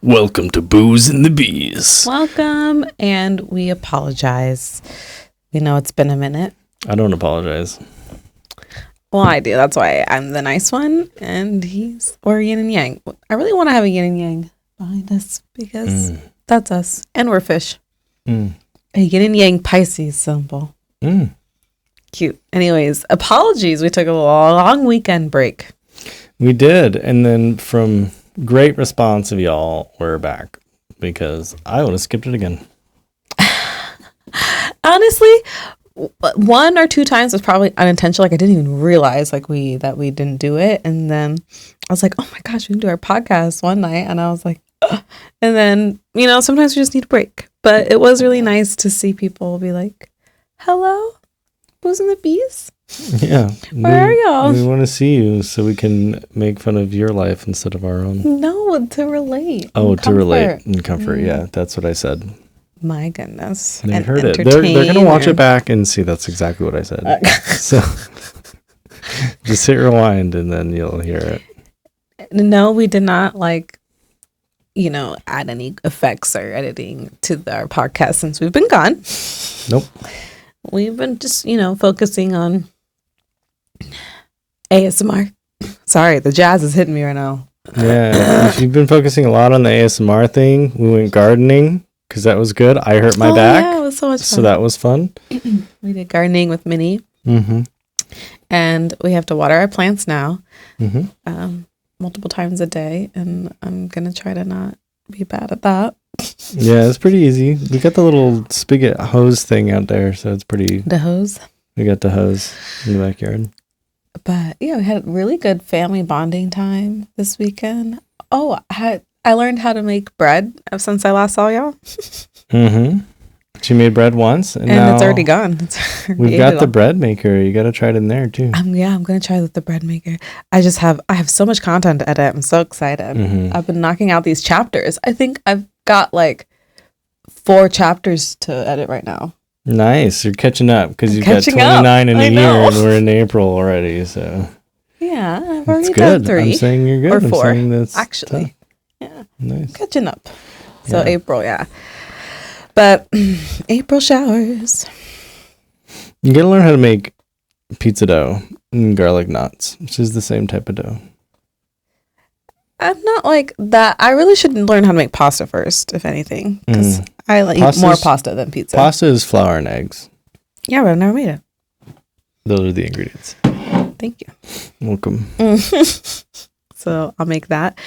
Welcome to Booze and the Bees. Welcome, and we apologize. We know it's been a minute. I don't apologize. Well, I do. That's why I'm the nice one, and we're yin and yang. I really want to have a yin and yang behind us because that's us, and we're fish. A yin and yang Pisces symbol. Cute. Anyways, apologies. We took a long weekend break. We did, and then from great response of y'all, we're back because I would have skipped it again. Honestly, one or two times was probably unintentional. Like I didn't even realize that we didn't do it, and then I was like, "Oh my gosh, we didn't do our podcast one night," and I was like, ugh. And then sometimes we just need a break. But it was really nice to see people be like, "Hello, Booze and the Bees." Yeah, Where are y'all? We want to see you so we can make fun of your life instead of our own. No, to relate. Oh, to relate and comfort. Yeah, that's what I said. My goodness. They heard it. They're going to watch it back and see that's exactly what I said. So just hit rewind and then you'll hear it. No, we did not add any effects or editing to our podcast since we've been gone. Nope. We've been just, focusing on ASMR. Sorry, the jazz is hitting me right now. Yeah, if you've been focusing a lot on the ASMR thing, we went gardening because that was good. I hurt my back. Yeah, it was so much fun. So that was fun. We did gardening with Minnie. And we have to water our plants now multiple times a day. And I'm going to try to not be bad at that. Yeah, it's pretty easy. We got the little spigot hose thing out there. So it's pretty. The hose? We got the hose in the backyard. But yeah, we had a really good family bonding time this weekend. Oh, I learned how to make bread since I last saw y'all. She made bread once, and it's already gone. We've got the bread maker. You got to try it in there too. I'm gonna try with the bread maker. I have so much content to edit. I'm so excited. I've been knocking out these chapters. I think I've got 4 chapters to edit right now. Nice, you're catching up because you've got 29 in a year, and we're in April already. So yeah, I've already done good. 3. I'm saying you're good. Or 4, I'm saying that's actually. Tough. Yeah, nice. Catching up. So yeah. April, yeah. But April showers. You gotta learn how to make pizza dough and garlic knots, which is the same type of dough. I'm not like that. I really should learn how to make pasta first, if anything, because I eat more pasta than pizza. Pasta is flour and eggs. Yeah, but I've never made it. Those are the ingredients. Thank you. Welcome. So I'll make that.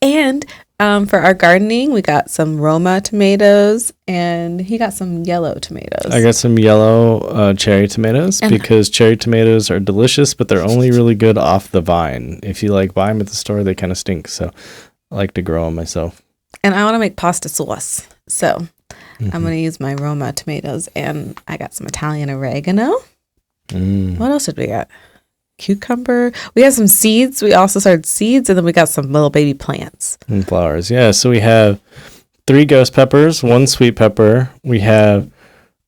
And for our gardening, we got some Roma tomatoes, and he got some yellow tomatoes. I got some yellow cherry tomatoes because cherry tomatoes are delicious, but they're only really good off the vine. If you buy them at the store, they kind of stink. So I like to grow them myself. And I want to make pasta sauce. So I'm going to use my Roma tomatoes, and I got some Italian oregano. What else did we get? Cucumber. We had some seeds. We also started seeds, and then we got some little baby plants and flowers. Yeah, so we have 3 ghost peppers, 1 sweet pepper. We have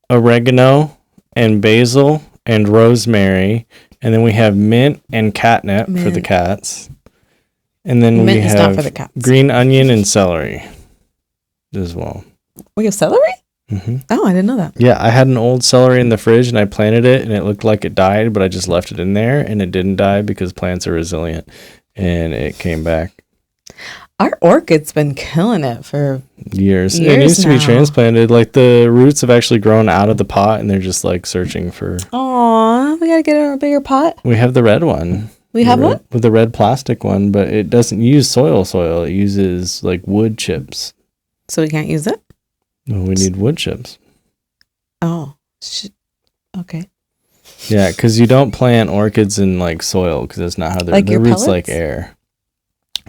oregano and basil and rosemary, and then we have mint and catnip for the cats. And then we have not for the cats. Green onion and celery as well. We have celery? Oh, I didn't know that. Yeah, I had an old celery in the fridge and I planted it and it looked like it died, but I just left it in there and it didn't die because plants are resilient and it came back. Our orchid's been killing it for years. It needs to be transplanted. The roots have actually grown out of the pot and they're just searching for. Aw, we gotta get a bigger pot. We have the red one. We have one? With the red plastic one, but it doesn't use soil. It uses wood chips. So we can't use it? No, we need wood chips. Oh, okay. Yeah, because you don't plant orchids in soil because that's not how their roots pellets? Air.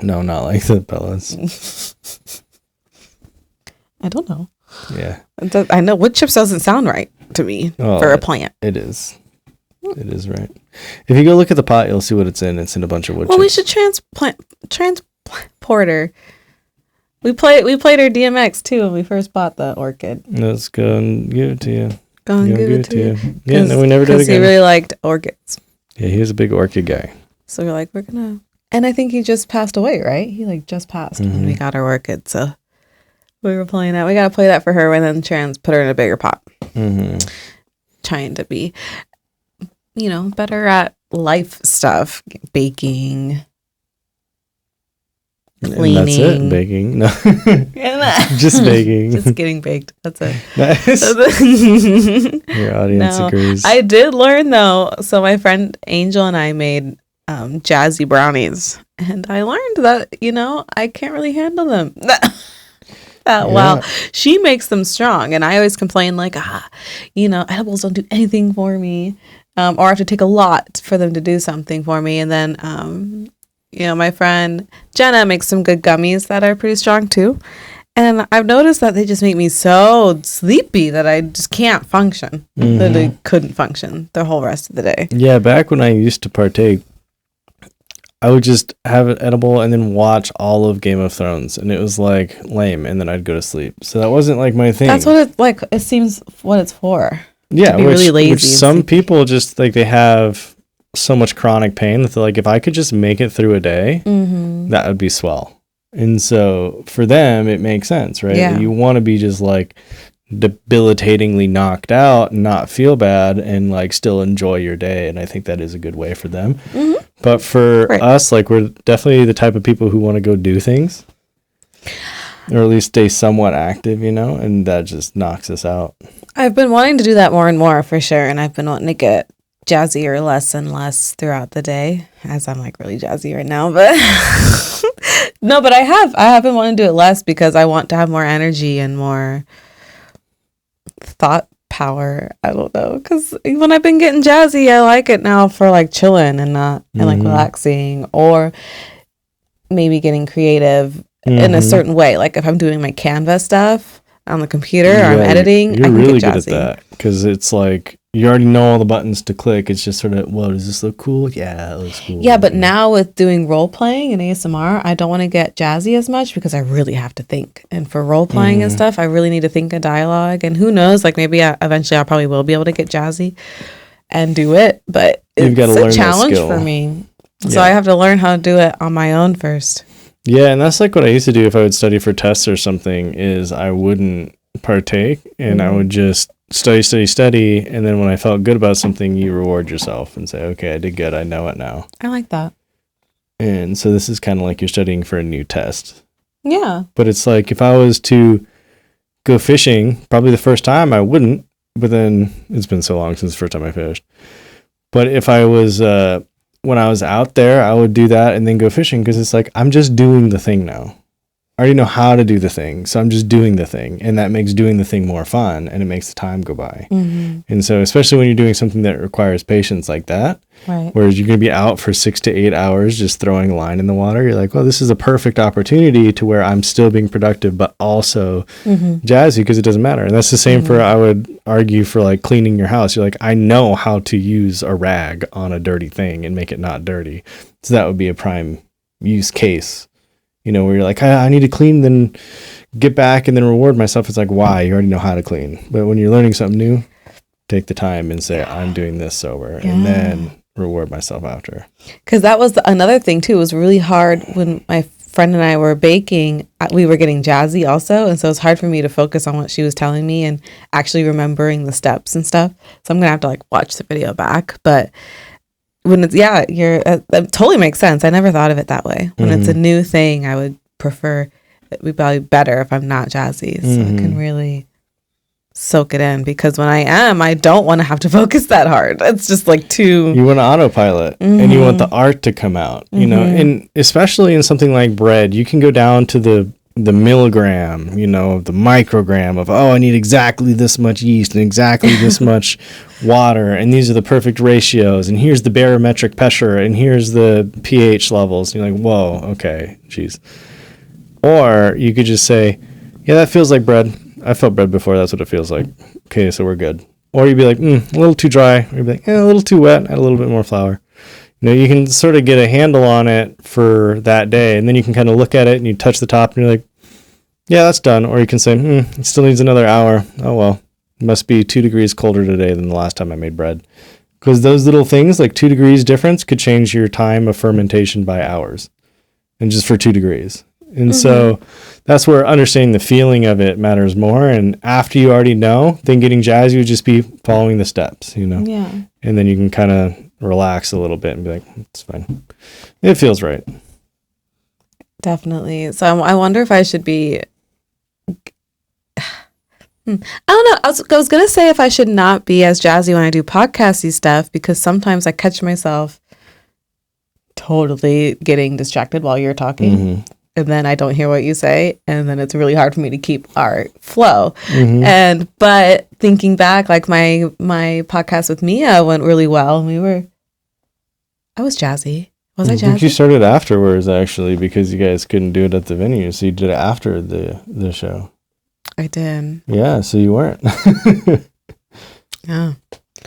No, not like the pellets. I don't know. Yeah. I know wood chips doesn't sound right to me for a plant. It is. It is right. If you go look at the pot, you'll see what it's in. It's in a bunch of wood chips. Well, we should transporter. We played our DMX too when we first bought the orchid. Let's go and give it to you. Go and give it to you. Yeah, no, we never did again. Because he really liked orchids. Yeah, he was a big orchid guy. So we're gonna. And I think he just passed away, right? He just passed when we got our orchid. So we were playing that. We got to play that for her and then put her in a bigger pot. Mm-hmm. Trying to be, better at life stuff, baking, cleaning. And that's it, baking. No, just baking. Just getting baked. That's it. Nice. Your audience agrees. I did learn though. So my friend Angel and I made jazzy brownies, and I learned that I can't really handle them that well. She makes them strong, and I always complain like, edibles don't do anything for me, or I have to take a lot for them to do something for me. And then my friend Jenna makes some good gummies that are pretty strong too. And I've noticed that they just make me so sleepy that I just can't function. Mm-hmm. Literally couldn't function the whole rest of the day. Yeah, back when I used to partake, I would just have an edible and then watch all of Game of Thrones, and it was like lame, and then I'd go to sleep. So that wasn't like my thing. That's what it's like. It seems what it's for. Yeah, to be really lazy. Which some people just like they have so much chronic pain that they're like, if I could just make it through a day, that would be swell. And so for them, it makes sense, right? Yeah. You want to be just like debilitatingly knocked out and not feel bad and like still enjoy your day. And I think that is a good way for them. Mm-hmm. But for us, like we're definitely the type of people who want to go do things or at least stay somewhat active, and that just knocks us out. I've been wanting to do that more and more for sure. And I've been wanting to get jazzier less and less throughout the day, as I'm like really jazzy right now, but no, but I have been wanting to do it less because I want to have more energy and more thought power. I don't know, because when I've been getting jazzy, I like it now for like chilling and not and like relaxing, or maybe getting creative in a certain way. Like if I'm doing my Canva stuff on the computer or I'm editing, you're I can really get good jazzy. at that because it's like you already know all the buttons to click. It's just sort of, well, does this look cool? Yeah, it looks cool. Yeah, but now with doing role playing and ASMR, I don't want to get jazzy as much because I really have to think. And for role playing and stuff, I really need to think of dialogue. And who knows, like maybe eventually I probably will be able to get jazzy and do it. But You've got to learn a challenge that skill for me. So I have to learn how to do it on my own first. Yeah, and that's like what I used to do if I would study for tests or something, is I wouldn't partake and I would just study, and then when I felt good about something, you reward yourself and say, okay, I did good, I know it now. I like that. And so this is kind of like you're studying for a new test. Yeah. But it's like if I was to go fishing, probably the first time I wouldn't, but then it's been so long since the first time I fished. But if I was when I was out there, I would do that and then go fishing, because it's like I'm just doing the thing now. I already know how to do the thing, so I'm just doing the thing, and that makes doing the thing more fun, and it makes the time go by. And so especially when you're doing something that requires patience like that, whereas you're going to be out for 6 to 8 hours just throwing a line in the water, you're like, well, this is a perfect opportunity to where I'm still being productive but also jazzy, because it doesn't matter. And that's the same for, I would argue, for like cleaning your house. You're like, I know how to use a rag on a dirty thing and make it not dirty, so that would be a prime use case. Where you're like, I need to clean, then get back and then reward myself. It's like, why? You already know how to clean. But when you're learning something new, take the time and say, I'm doing this sober, and then reward myself after. Because that was another thing too. It was really hard when my friend and I were baking. We were getting jazzy also. And so it's hard for me to focus on what she was telling me and actually remembering the steps and stuff. So I'm going to have to like watch the video back. But when it's, that totally makes sense. I never thought of it that way. When it's a new thing, I would prefer, it would probably better if I'm not jazzy, so I can really soak it in, because when I don't want to have to focus that hard. It's just like too. You want to autopilot and you want the art to come out, and especially in something like bread, you can go down to the milligram, the microgram of, I need exactly this much yeast and exactly this much water, and these are the perfect ratios, and here's the barometric pressure, and here's the pH levels. And you're like, whoa, okay, geez. Or you could just say, yeah, that feels like bread. I felt bread before, that's what it feels like. Okay, so we're good. Or you'd be like, a little too dry. Or you'd be like, a little too wet, add a little bit more flour. You can sort of get a handle on it for that day, and then you can kind of look at it and you touch the top and you're like, yeah, that's done. Or you can say, it still needs another hour. Oh, well, it must be 2 degrees colder today than the last time I made bread. Because those little things, like 2 degrees difference, could change your time of fermentation by hours. And just for 2 degrees. And so that's where understanding the feeling of it matters more. And after you already know, then getting jazzy would just be following the steps, you know? Yeah. And then you can kind of relax a little bit and be like, it's fine. It feels right. Definitely. So I wonder if I should be. I don't know. I was going to say if I should not be as jazzy when I do podcasty stuff, because sometimes I catch myself totally getting distracted while you're talking. And then I don't hear what you say. And then it's really hard for me to keep our flow. But thinking back, like my podcast with Mia went really well. I was jazzy. Was I I think jazzy? you started afterwards, actually, because you guys couldn't do it at the venue. So you did it after the show. I did. Yeah, so you weren't. Yeah.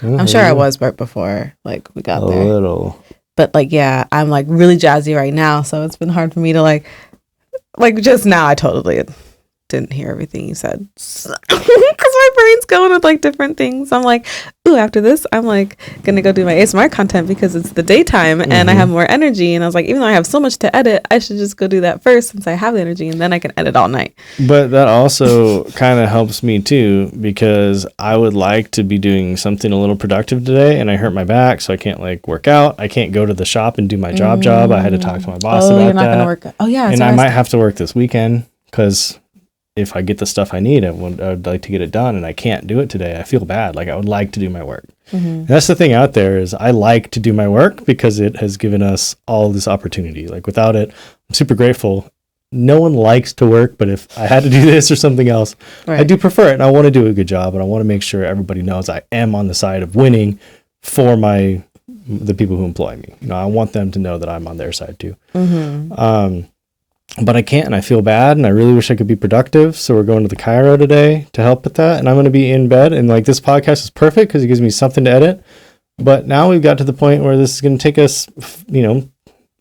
I'm sure I was right before, like, we got there. A little. But, like, yeah, I'm, like, really jazzy right now. So it's been hard for me to, like just now I totally didn't hear everything you said. Because my brain's going with, like, different things. I'm like, ooh, after this, I'm, like, going to go do my ASMR content because it's the daytime and I have more energy. And I was like, even though I have so much to edit, I should just go do that first since I have the energy and then I can edit all night. But that also kind of helps me too, because I would like to be doing something a little productive today and I hurt my back, so I can't like work out. I can't go to the shop and do my job. I had to talk to my boss about you're not that. Gonna work. Oh yeah. And I might have to work this weekend because if I get the stuff I need, I would like to get it done, and I can't do it today. I feel bad. Like I would like to do my work. And that's the thing out there is I like to do my work because it has given us all this opportunity. Like without it, I'm super grateful. No one likes to work, but if I had to do this or something else, I do prefer it, and I want to do a good job, and I want to make sure everybody knows I am on the side of winning for the people who employ me. You know, I want them to know that I'm on their side too. But I can't, and I feel bad, and I really wish I could be productive. So we're going to the Cairo today to help with that, and I'm going to be in bed. And like this podcast is perfect because it gives me something to edit. But now we've got to the point where this is going to take us,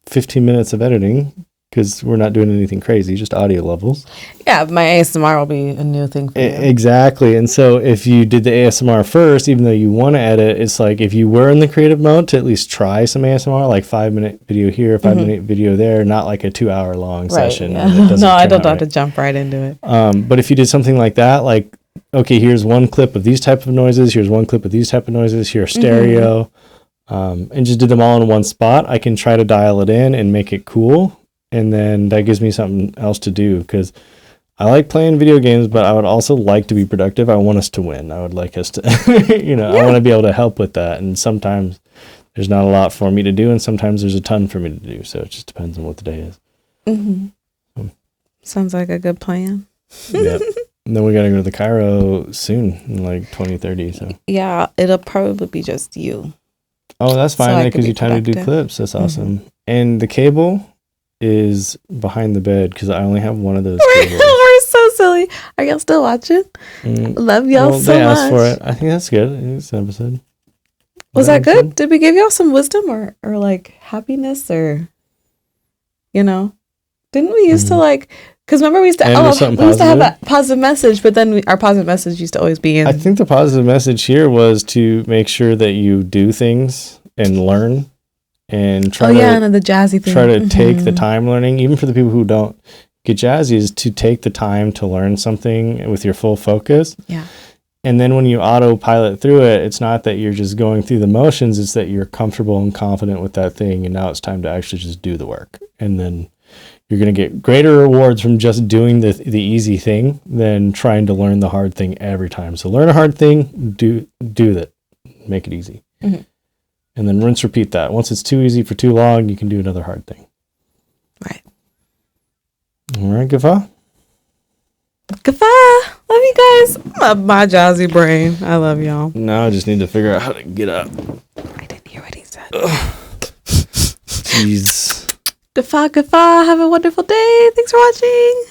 15 minutes of editing because we're not doing anything crazy, just audio levels. Yeah, my ASMR will be a new thing for you. Exactly. And so if you did the ASMR first, even though you want to edit, it's like if you were in the creative mode to at least try some ASMR, like 5-minute video here, 5-minute video there, not like a 2-hour long session. Yeah. No, I don't have to jump right into it. But if you did something like that, like, okay, here's one clip of these type of noises, here's one clip of these type of noises, here's stereo, and just did them all in one spot, I can try to dial it in and make it cool. And then that gives me something else to do because I like playing video games, but I would also like to be productive. I want us to win. I would like us to, I want to be able to help with that. And sometimes there's not a lot for me to do, and sometimes there's a ton for me to do. So it just depends on what the day is. Sounds like a good plan. Yeah. And then we got to go to the Cairo soon, in like 2030. So yeah, it'll probably be just you. Oh, that's fine. So That gives you time to do clips. That's awesome. And the cable is behind the bed because I only have one of those cables. We're so silly. Are y'all still watching? Love y'all so they much. asked for it. I think that's good. It's an episode. Was that good? Did we give y'all some wisdom or like happiness or, didn't we used to like, because remember we used to have a positive message, but then our positive message used to always be in. I think the positive message here was to make sure that you do things and learn. And try and the jazzy thing. Try to take the time learning, even for the people who don't get jazzy, is to take the time to learn something with your full focus. Yeah. And then when you autopilot through it, it's not that you're just going through the motions, it's that you're comfortable and confident with that thing. And now it's time to actually just do the work. And then you're going to get greater rewards from just doing the easy thing than trying to learn the hard thing every time. So learn a hard thing, do that, make it easy. And then rinse, repeat that. Once it's too easy for too long, you can do another hard thing. Right. All right, Gafa. Gafa. Love you guys. Love my jazzy brain. I love y'all. Now I just need to figure out how to get up. I didn't hear what he said. Jeez. Gafa, Gafa. Have a wonderful day. Thanks for watching.